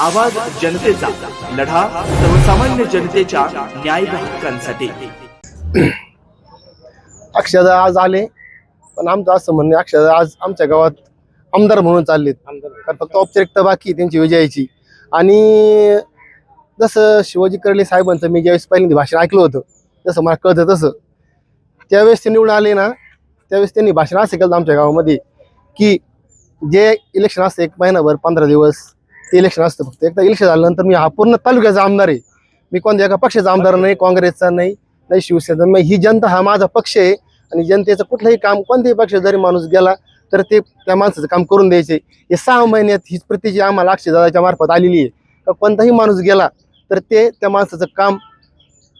आवाज जनतेचा, लढा सर्वसामान्य जनतेच्या न्याय व हक्कांसाठी. अक्षयदा आज आले, पण आमचं असं म्हणणं आहे, अक्षयदा आज आमच्या गावात आमदार म्हणून चाललेत. कारण फक्त औपचारिकता बाकी आहे त्यांची विजयाची. आणि जसं शिवाजी कर्डिले साहेबांचं मी ज्यावेळेस पहिल्यांदा भाषण ऐकलं होतं, जसं मला कळतं तसं त्यावेळेस ते निवडून आले ना, त्यावेळेस त्यांनी भाषण असं केलं आमच्या गावामध्ये की जे इलेक्शन असतं 1 महिनाभर 15 दिवस ते इलेक्शन असतं. फक्त एकदा इलेक्शन झाल्यानंतर मी हा पूर्ण तालुक्याचा आमदार आहे. मी कोणत्या एका पक्षाचा आमदार नाही, काँग्रेसचा नाही, नाही शिवसेना नाही. ही जनता हा माझा पक्ष आहे आणि जनतेचं कुठलंही काम कोणत्याही पक्षात जरी माणूस गेला तर ते त्या माणसाचं काम करून द्यायचे. हे 6 महिन्यात हीच प्रतिजी आम्हाला अक्षयदादाच्या मार्फत आलेली आहे. तर कोणताही माणूस गेला तर ते त्या माणसाचं काम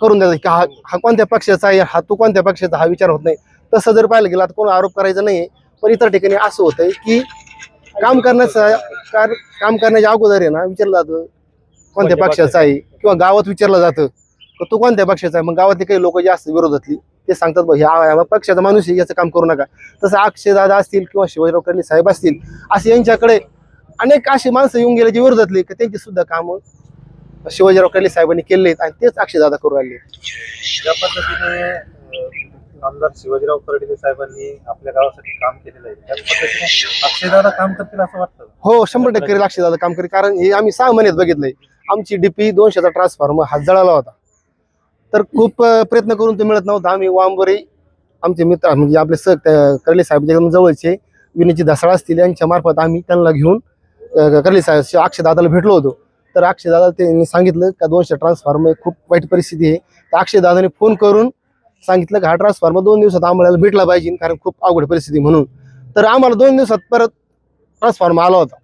करून द्यायचं की हा कोणत्या पक्षाचा आहे, हा तू कोणत्या पक्षाचा, हा विचार होत नाही. तसं जर पाहिलं गेलं तर कोण आरोप करायचा नाही. पण इतर ठिकाणी असं होतंय की काम करण्याच्या अगोदर आहे ना विचारलं जातं कोणत्या पक्षाचा आहे, किंवा गावात विचारलं जातं की तू कोणत्या पक्षाचा आहे. मग गावातले काही लोक जे असतात विरोधातली ते सांगतात बघ ह्या पक्षाचा माणूस आहे, याचं काम करू नका. तसं अक्षयदादा असतील किंवा शिवाजीराव कर्डिले साहेब असतील, असे यांच्याकडे अनेक अशी माणसं येऊन गेले जे विरोधातली की त्यांची सुद्धा कामं शिवाजीराव कर्डिले साहेबांनी केले आहेत आणि तेच अक्षयदादा करू राहिले. ज्या पद्धतीने आमदार शिवाजीराव कर्डिले साहेबांनी आपल्या गावासाठी काम केलेलं आहे, त्याच पद्धतीने अक्षयदादा काम करतील असं वाटतं? हो, 100% करेल अक्षयदादा काम करेल. कारण हे आम्ही 6 महिन्यात बघितलंय. आमची डीपी 200चा ट्रान्सफॉर्मर हात जळाला होता, तर खूप प्रयत्न करून ते मिळत नव्हतं. आम्ही वांबरे आमचे मित्र म्हणजे आपले कर्डिले साहेब एकदम जवळचे विनीची धसाळ असतील यांच्या मार्फत आम्ही त्यांना घेऊन कर्डिले साहेब अक्षयदादाला भेटलो होतो. तर अक्षयदादा त्यांनी सांगितलं का 200 ट्रान्सफॉर्मर खूप वाईट परिस्थिती आहे. तर अक्षयदादाने फोन करून सांगितलं की हा ट्रान्सफॉर्मर 2 दिवसात आम्हाला भेटला पाहिजे, कारण खूप अवघड परिस्थिती म्हणून. तर आम्हाला 2 दिवसात परत ट्रान्सफॉर्मर आला होता.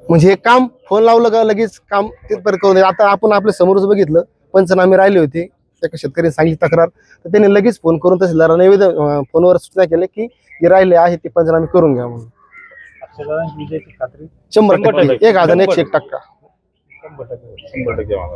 म्हणजे हे काम फोन लावलं का लगेच काम तिथपर्यंत करून द्या. आता आपण आपल्या समोरच बघितलं, पंचनामे राहिले होते, एका शेतकऱ्याने सांगितली तक्रार, तर त्यांनी लगेच फोन करून तहसीलदाराला निवेदन फोनवर सूचना केली की जे राहिले आहे ते पंचनामे करून घ्या म्हणून. अक्षयदादा विजयाची खात्री 100%, 1001% 100%.